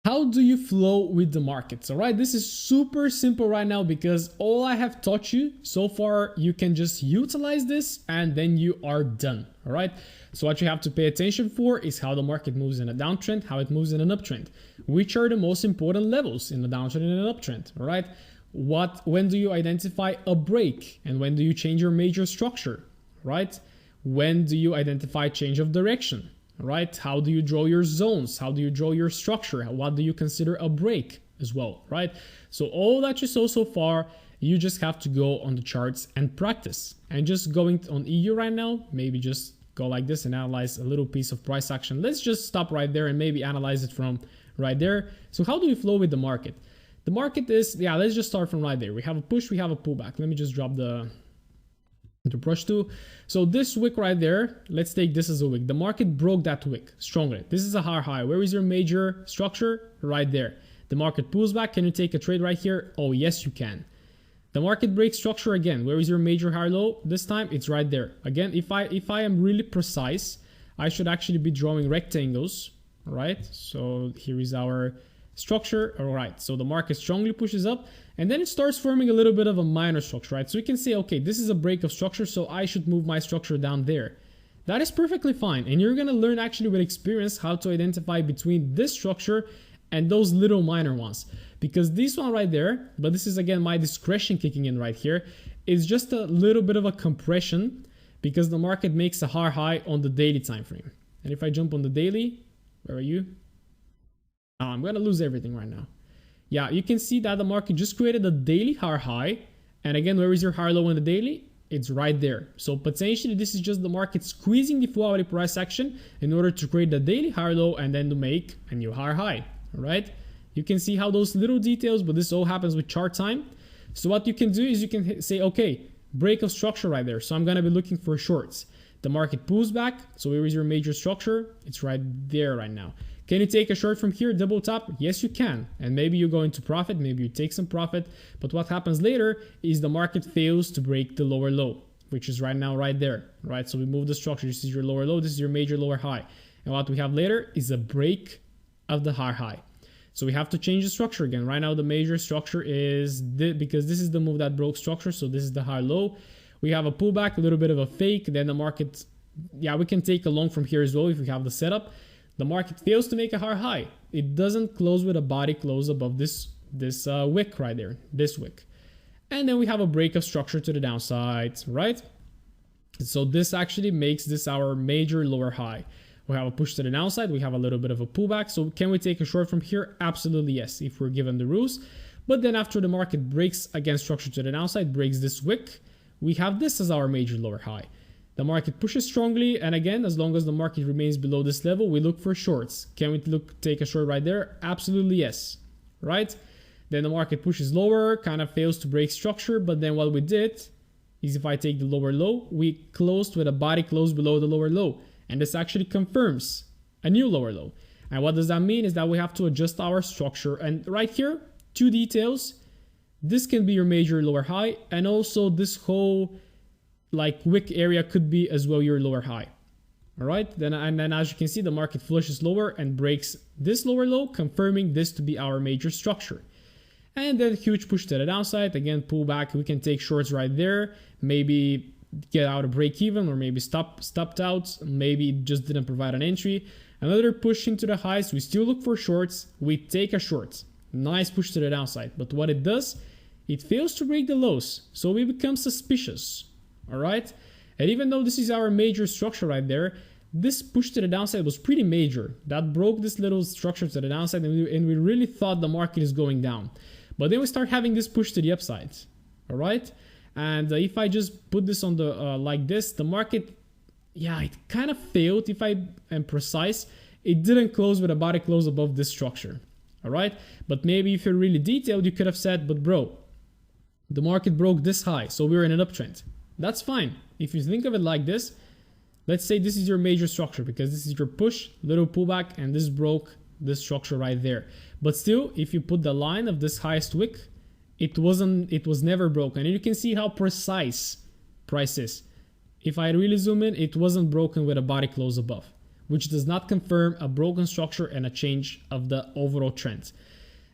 How do you flow with the markets? All right, this is super simple right now because all I have taught you so far, you can just utilize this and then you are done. All right, so what you have to pay attention for is how the market moves in a downtrend, how it moves in an uptrend, which are the most important levels in the downtrend and an uptrend. All right, when do you identify a break and when do you change your major structure? Right, when do you identify change of direction? Right? How do you draw your zones? How do you draw your structure? What do you consider a break as well, right? So all that you saw so far, you just have to go on the charts and practice. And just going on EU right now, maybe just go like this and analyze a little piece of price action. Let's just stop right there and maybe analyze it from right there. So how do we flow with the market? The market is, let's just start from right there. We have a push, we have a pullback. Let me just drop the brush tool. So this wick right there, let's take this as a wick. The market broke that wick strongly. This is a high. Where is your major structure? Right there. The market pulls back. Can you take a trade right here? Oh, yes, you can. The market breaks structure again. Where is your major high low? This time it's right there. Again, if I am really precise, I should actually be drawing rectangles. All right. So here is our structure. All right, so the market strongly pushes up and then it starts forming a little bit of a minor structure, right? So we can say, okay, this is a break of structure, so I should move my structure down there. That is perfectly fine, and you're gonna learn actually with experience how to identify between this structure and those little minor ones, because this one right there, but this is again my discretion kicking in right here, is just a little bit of a compression because the market makes a high on the daily time frame. And if I jump on the daily, where are you? Oh, I'm gonna lose everything right now. Yeah, you can see that the market just created a daily high, and again, where is your high low on the daily? It's right there. So potentially this is just the market squeezing the full hourly price action in order to create the daily high low and then to make a new high. All right, you can see how those little details, but this all happens with chart time. So what you can do is you can say, okay, break of structure right there, so I'm gonna be looking for shorts. The market pulls back, so where is your major structure? It's right there right now. Can you take a short from here, double top? Yes, you can. And maybe you go into profit, maybe you take some profit. But what happens later is the market fails to break the lower low, which is right now right there, right? So we move the structure. This is your lower low, this is your major lower high. And what we have later is a break of the high. So we have to change the structure again. Right now the major structure is because this is the move that broke structure. So this is the high low. We have a pullback, a little bit of a fake. Then the market, we can take a long from here as well if we have the setup. The market fails to make a high. It doesn't close with a body close above this wick right there, this wick. And then we have a break of structure to the downside, right? So this actually makes this our major lower high. We have a push to the downside. We have a little bit of a pullback. So can we take a short from here? Absolutely yes, if we're given the rules. But then after the market breaks against structure to the downside, breaks this wick, we have this as our major lower high. The market pushes strongly, and again, as long as the market remains below this level, we look for shorts. Can we take a short right there? Absolutely yes, right? Then the market pushes lower, kind of fails to break structure, but then what we did is if I take the lower low, we closed with a body close below the lower low, and this actually confirms a new lower low. And what does that mean is that we have to adjust our structure, and right here, two details. This can be your major lower high, and also this whole like wick area could be as well your lower high. All right, then as you can see, the market flushes lower and breaks this lower low, confirming this to be our major structure. And then huge push to the downside, again pull back. We can take shorts right there, maybe get out a break even, or maybe stopped out, maybe it just didn't provide an entry. Another push into the highs, we still look for shorts, we take a short, nice push to the downside. But what it does, it fails to break the lows, so we become suspicious. All right, and even though this is our major structure right there, this push to the downside was pretty major. That broke this little structure to the downside, and we really thought the market is going down. But then we start having this push to the upside. All right, and if I just put this on the like this, the market, it kind of failed. If I am precise, it didn't close with a body close above this structure. All right, but maybe if you're really detailed, you could have said, but bro, the market broke this high, so we're in an uptrend. That's fine. If you think of it like this, let's say this is your major structure because this is your push, little pullback, and this broke this structure right there. But still, if you put the line of this highest wick, it was never broken. And you can see how precise price is. If I really zoom in, it wasn't broken with a body close above. which does not confirm a broken structure and a change of the overall trend.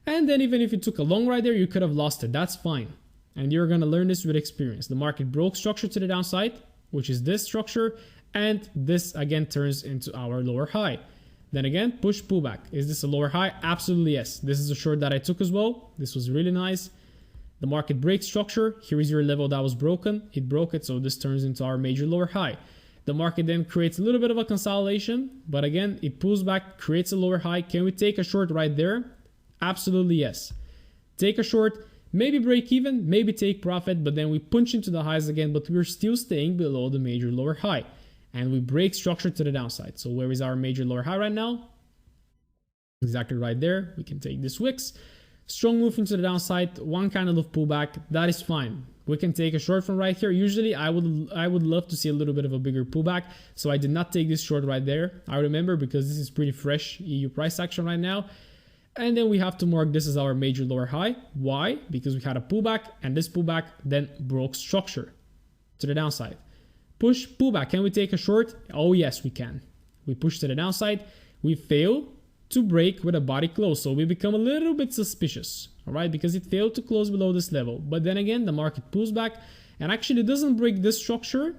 And then even if you took a long right there, you could have lost it. That's fine. And you're going to learn this with experience. The market broke structure to the downside, which is this structure. And this again turns into our lower high. Then again, push pullback. Is this a lower high? Absolutely yes. This is a short that I took as well. This was really nice. The market breaks structure. Here is your level that was broken. It broke it. So this turns into our major lower high. The market then creates a little bit of a consolidation. But again, it pulls back, creates a lower high. Can we take a short right there? Absolutely yes. Take a short, maybe break even, maybe take profit, but then we punch into the highs again, but we're still staying below the major lower high. And we break structure to the downside. So where is our major lower high right now? Exactly right there. We can take this wicks. Strong move into the downside, one candle of pullback. That is fine. We can take a short from right here. Usually I would love to see a little bit of a bigger pullback. So I did not take this short right there. I remember because this is pretty fresh EU price action right now. And then we have to mark this as our major lower high. Why? Because we had a pullback and this pullback then broke structure to the downside. Push, pullback. Can we take a short? Oh yes, we can. We push to the downside. We fail to break with a body close. So we become a little bit suspicious, all right? Because it failed to close below this level. But then again, the market pulls back and actually doesn't break this structure.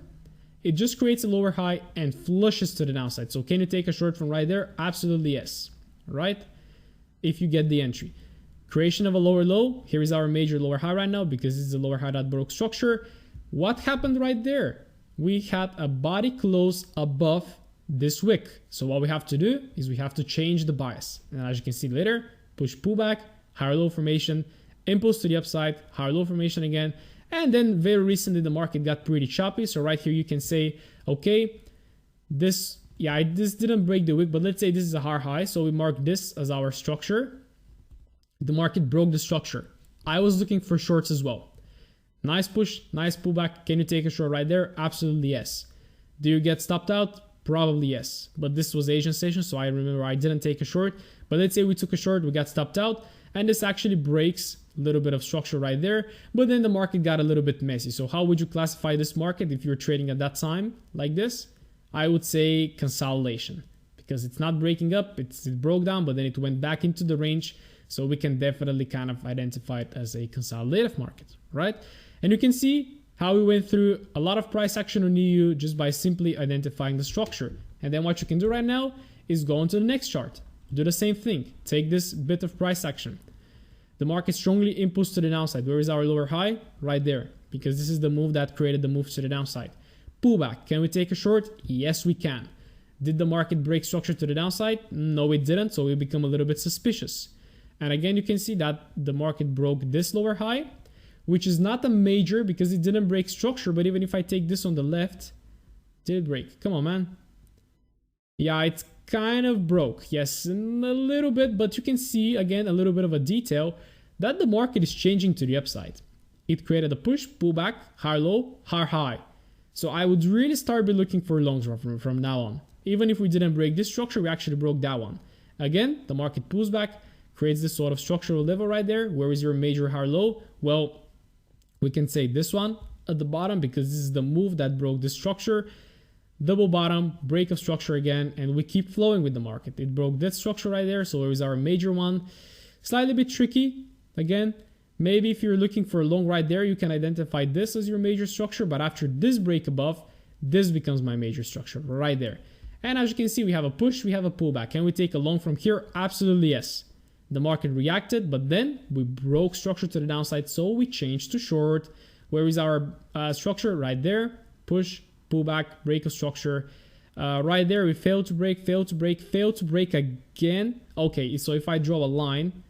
It just creates a lower high and flushes to the downside. So can you take a short from right there? Absolutely yes, all right? If you get the entry. Creation of a lower low. Here is our major lower high right now because this is a lower high that broke structure. What happened right there? We had a body close above this wick. So what we have to do is we have to change the bias. And as you can see later, push pullback, higher low formation, impulse to the upside, higher low formation again. And then very recently the market got pretty choppy. So right here you can say, okay, this didn't break the wick, but let's say this is a higher high. So we mark this as our structure. The market broke the structure. I was looking for shorts as well. Nice push, nice pullback. Can you take a short right there? Absolutely yes. Do you get stopped out? Probably yes. But this was Asian session, so I remember I didn't take a short. But let's say we took a short, we got stopped out, and this actually breaks a little bit of structure right there. But then the market got a little bit messy. So how would you classify this market if you're trading at that time like this? I would say consolidation, because it's not breaking up, it broke down, but then it went back into the range. So we can definitely kind of identify it as a consolidative market, right? And you can see how we went through a lot of price action on EU just by simply identifying the structure. And then what you can do right now is go on to the next chart. Do the same thing. Take this bit of price action. The market strongly impulsed to the downside. Where is our lower high? Right there, because this is the move that created the move to the downside. Pullback. Can we take a short? Yes, we can. Did the market break structure to the downside? No, it didn't. So we become a little bit suspicious. And again, you can see that the market broke this lower high, which is not a major because it didn't break structure. But even if I take this on the left, did it break? Come on, man. Yeah, it's kind of broke. Yes, a little bit. But you can see, again, a little bit of a detail that the market is changing to the upside. It created a push, pullback, higher low, higher high. So I would really start by looking for longs from now on. Even if we didn't break this structure, we actually broke that one. Again, the market pulls back, creates this sort of structural level right there. Where is your major higher low? Well, we can say this one at the bottom because this is the move that broke the structure. Double bottom, break of structure again, and we keep flowing with the market. It broke that structure right there, so where is our major one? Slightly bit tricky. Again, maybe if you're looking for a long right there, you can identify this as your major structure, but after this break above, this becomes my major structure right there. And as you can see, we have a push, we have a pullback. Can we take a long from here? Absolutely yes. The market reacted, but then we broke structure to the downside, so we changed to short. Where is our structure? Right there. Push, pullback, break of structure. Right there, we failed to break, failed to break, failed to break again. Okay, so if I draw a line,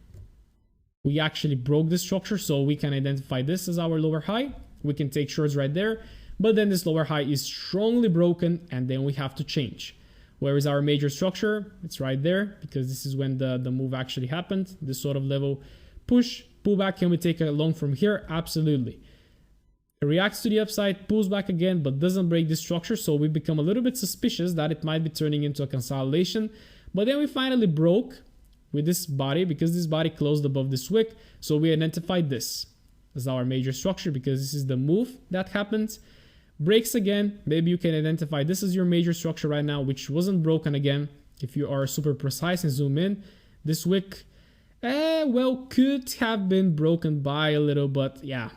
we actually broke this structure, so we can identify this as our lower high. We can take shorts right there, but then this lower high is strongly broken, and then we have to change. Where is our major structure? It's right there, because this is when the move actually happened. This sort of level. Push, pullback. Can we take a long from here? Absolutely. It reacts to the upside, pulls back again, but doesn't break this structure, so we become a little bit suspicious that it might be turning into a consolidation. But then we finally broke with this body, because this body closed above this wick, so we identified this as our major structure, because this is the move that happened. breaks again, maybe you can identify this is your major structure right now, which wasn't broken again. If you are super precise and zoom in, this wick, well, could have been broken by a little, but yeah,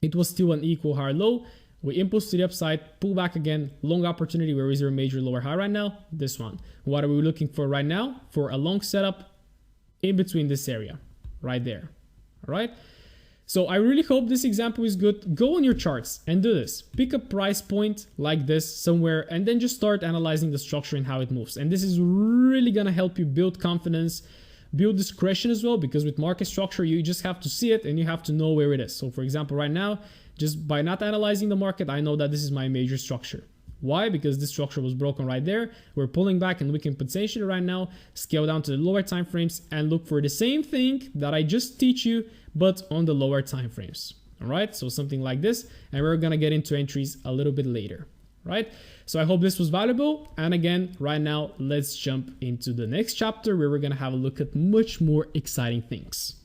it was still an equal high low. We impulse to the upside, pull back again, long opportunity. Where is your major lower high right now? This one. What are we looking for right now? For a long setup in between this area, right there. All right. So I really hope this example is good. Go on your charts and do this. Pick a price point like this somewhere and then just start analyzing the structure and how it moves. And this is really going to help you build confidence, build discretion as well, because with market structure, you just have to see it and you have to know where it is. So for example, right now, just by not analyzing the market, I know that this is my major structure. Why? Because this structure was broken right there. We're pulling back and we can potentially right now scale down to the lower time frames and look for the same thing that I just teach you, but on the lower time frames. All right, so something like this, and we're gonna get into entries a little bit later. Right? So I hope this was valuable. And again, right now, let's jump into the next chapter where we're gonna have a look at much more exciting things.